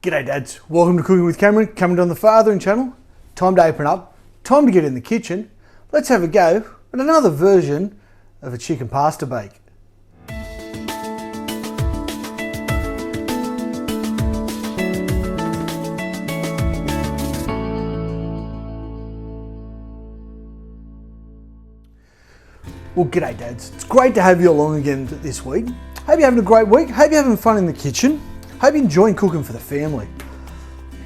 G'day dads, welcome to Cooking with Cameron, coming on the Fathering channel. Time to open up, time to get in the kitchen. Let's have a go at another version of a chicken pasta bake. Well, g'day dads, it's great to have you along again this week. Hope you're having a great week, hope you're having fun in the kitchen, hope you're enjoying cooking for the family.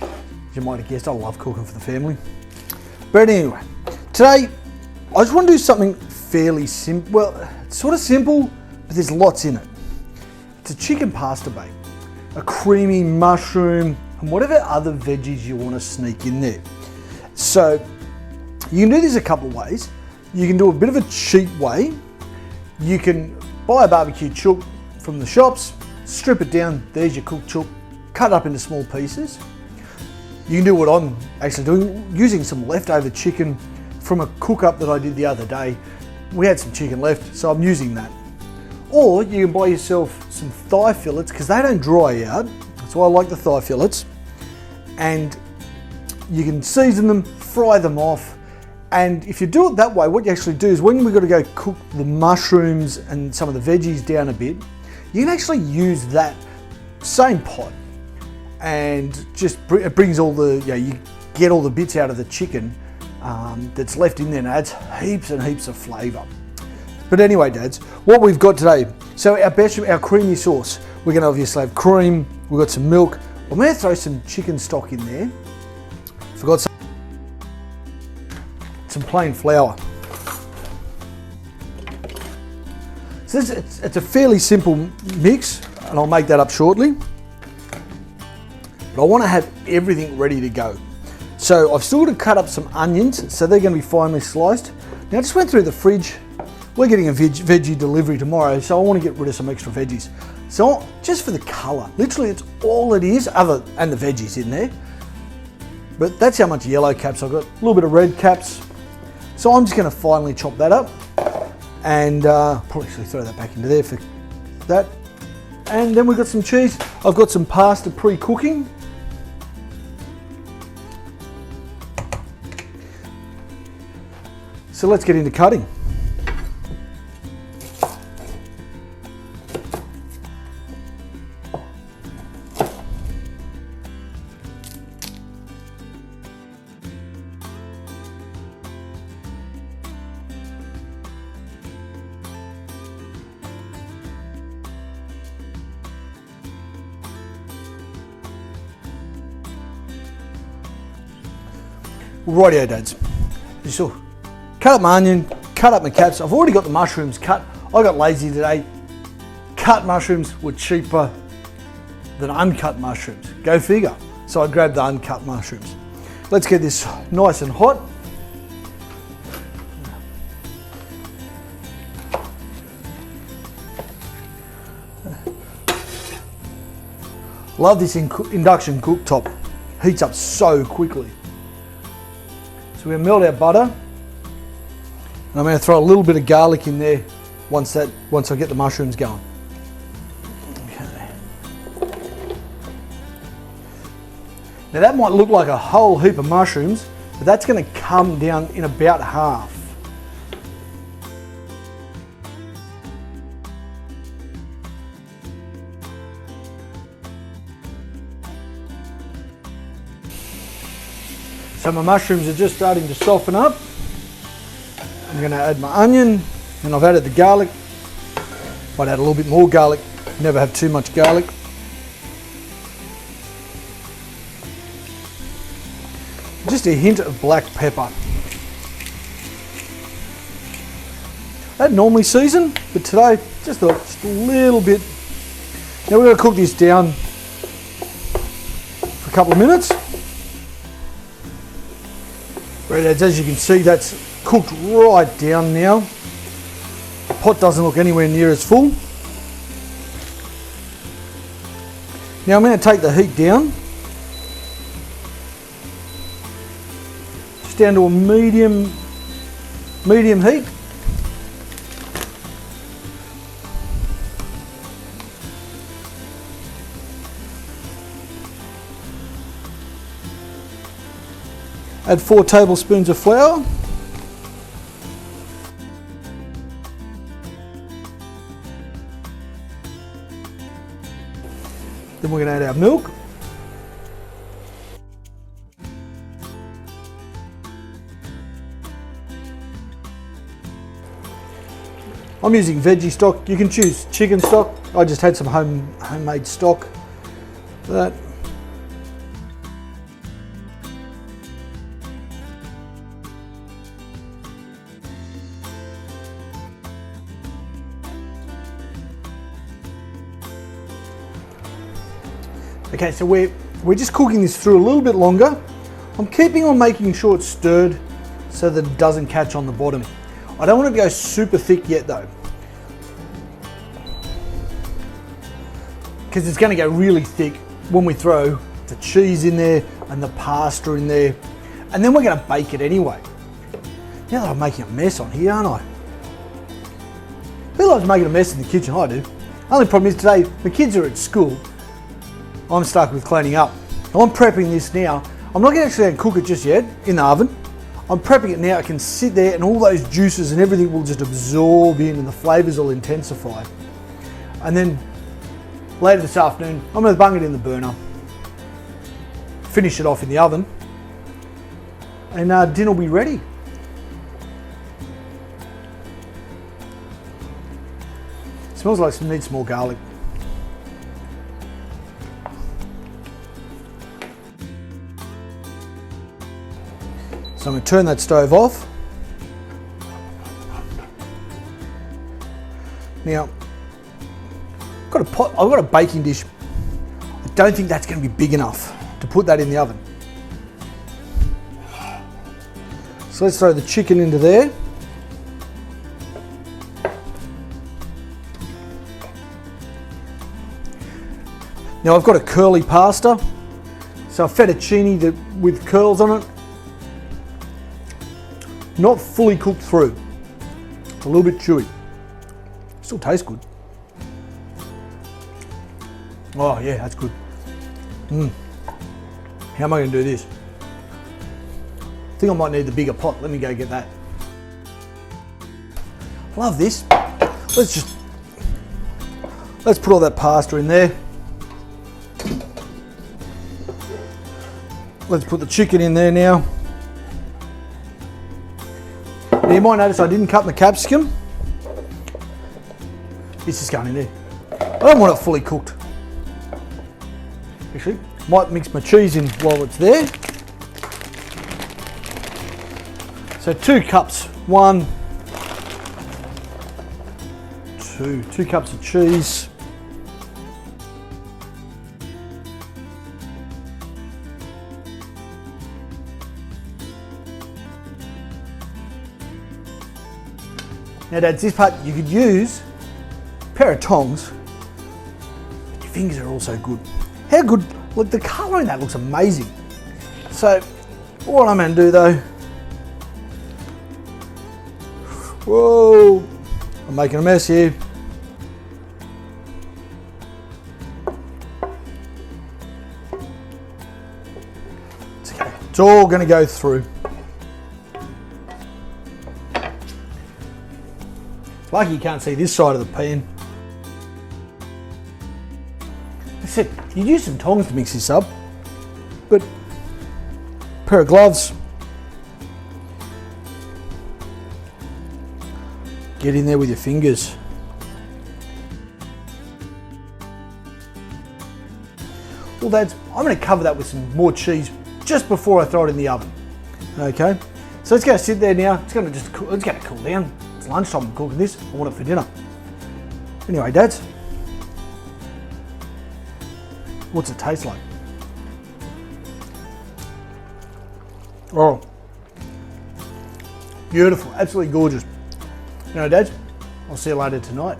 As you might have guessed, I love cooking for the family. But anyway, today I just want to do something fairly simple. Well, it's sort of simple, but there's lots in it. It's a chicken pasta bake, a creamy mushroom, and whatever other veggies you want to sneak in there. So you can do this a couple of ways. You can do a bit of a cheap way. You can buy a barbecue chook from the shops, strip it down, there's your cooked chook, cut it up into small pieces. You can do what I'm actually doing, using some leftover chicken from a cook up that I did the other day. We had some chicken left, so I'm using that. Or you can buy yourself some thigh fillets, because they don't dry out, so I like the thigh fillets. And you can season them, fry them off. And if you do it that way, what you actually do is when we've got to go cook the mushrooms and some of the veggies down a bit, you can actually use that same pot and just it brings all the, you get all the bits out of the chicken that's left in there, and adds heaps and heaps of flavour. But anyway, dads, what we've got today, so our creamy sauce, we're going to obviously have cream, we've got some milk, I'm going to throw some chicken stock in there. Forgot some plain flour. So it's a fairly simple mix, and I'll make that up shortly. But I want to have everything ready to go. So I've still got to cut up some onions, so they're going to be finely sliced. Now I just went through the fridge. We're getting a veggie delivery tomorrow, so I want to get rid of some extra veggies. So just for the colour, literally it's all it is, and the veggies in there. But that's how much yellow caps I've got, a little bit of red caps. So I'm just going to finely chop that up, and probably actually throw that back into there for that. And then we've got some cheese. I've got some pasta pre-cooking. So let's get into cutting. Rightio dads, you saw, cut up my onion, cut up my caps. I've already got the mushrooms cut. I got lazy today. Cut mushrooms were cheaper than uncut mushrooms. Go figure. So I grabbed the uncut mushrooms. Let's get this nice and hot. Love this induction cooktop. Heats up so quickly. So we're going to melt our butter, and I'm going to throw a little bit of garlic in there once I get the mushrooms going. Okay. Now that might look like a whole heap of mushrooms, but that's going to come down in about half. So my mushrooms are just starting to soften up. I'm going to add my onion, and I've added the garlic. Might add a little bit more garlic, never have too much garlic. Just a hint of black pepper. That normally season, but today just a little bit. Now we're going to cook this down for a couple of minutes. Right, as you can see, that's cooked right down now. The pot doesn't look anywhere near as full. Now I'm going to take the heat down, just down to a medium heat. Add 4 tablespoons of flour. Then we're going to add our milk. I'm using veggie stock. You can choose chicken stock. I just had some homemade stock for that. Okay, so we're just cooking this through a little bit longer. I'm keeping on making sure it's stirred so that it doesn't catch on the bottom. I don't want it to go super thick yet though, because it's going to go really thick when we throw the cheese in there and the pasta in there, and then we're going to bake it anyway. Now that I'm making a mess on here, aren't I? Who loves making a mess in the kitchen? I do. Only problem is today, the kids are at school. I'm stuck with cleaning up. I'm prepping this now. I'm not actually going to cook it just yet in the oven. I'm prepping it now. It can sit there and all those juices and everything will just absorb in and the flavours will intensify. And then later this afternoon, I'm going to bung it in the burner, finish it off in the oven, and dinner will be ready. Smells like it needs some more garlic. So I'm going to turn that stove off. Now, I've got a baking dish. I don't think that's going to be big enough to put that in the oven. So let's throw the chicken into there. Now I've got a curly pasta, so a fettuccine with curls on it. Not fully cooked through, a little bit chewy. Still tastes good. Oh yeah, that's good. How am I going to do this? I think I might need the bigger pot. Let me go get that. Love this. Let's put all that pasta in there. Let's put the chicken in there now. Now you might notice I didn't cut the capsicum. It's just going in there. I don't want it fully cooked. Actually, might mix my cheese in while it's there. So 2 cups, 1, 2 cups of cheese. Now Dads, this part you could use a pair of tongs, but your fingers are also good. How good, look, the colour in that looks amazing. So what I'm going to do though, whoa, I'm making a mess here. It's okay, it's all going to go through. Lucky you can't see this side of the pan. I said, you'd use some tongs to mix this up, but a pair of gloves. Get in there with your fingers. Well, Dads, I'm going to cover that with some more cheese just before I throw it in the oven. Okay, so it's going to sit there now. It's going to cool down. It's lunchtime, I'm cooking this. I want it for dinner. Anyway, Dads, what's it taste like? Oh, beautiful, absolutely gorgeous. You know, Dads, I'll see you later tonight.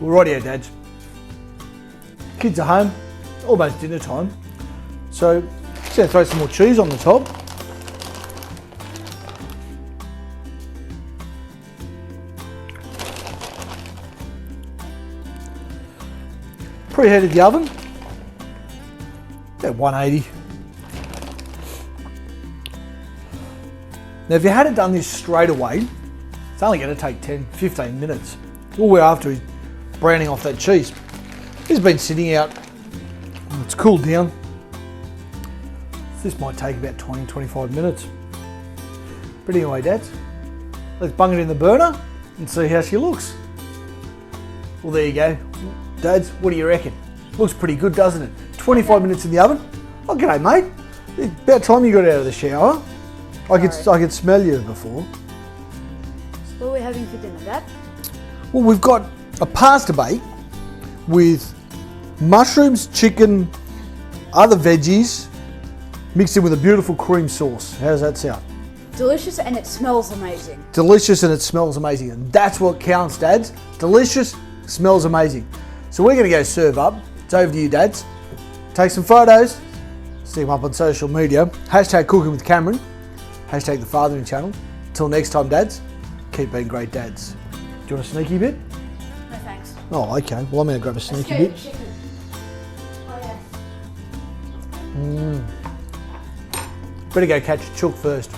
Well, rightio, Dads. Kids are home, almost dinner time. So, just going to throw some more cheese on the top. preheated the oven. About 180. Now if you hadn't done this straight away, it's only going to take 10-15 minutes. All we're after is browning off that cheese. It's been sitting out, it's cooled down. This might take about 20-25 minutes. But anyway, Dads, let's bung it in the burner and see how she looks. Well, there you go. Dads, what do you reckon? Looks pretty good, doesn't it? 25 minutes in the oven. Oh, g'day, mate. It's about time you got out of the shower. I could smell you before. What are we having for dinner, Dad? Well, we've got a pasta bake with mushrooms, chicken, other veggies, mixed in with a beautiful cream sauce. How does that sound? Delicious, and it smells amazing. Delicious and it smells amazing. And that's what counts, Dads. Delicious, smells amazing. So we're going to go serve up. It's over to you, Dads. Take some photos, stick them up on social media. Hashtag Cooking with Cameron. Hashtag the Fathering Channel. Till next time, Dads, keep being great dads. Do you want a sneaky bit? No thanks. Oh, okay. Well, I'm going to grab a sneaky bit. Chicken. Oh yes. Better go catch a chook first.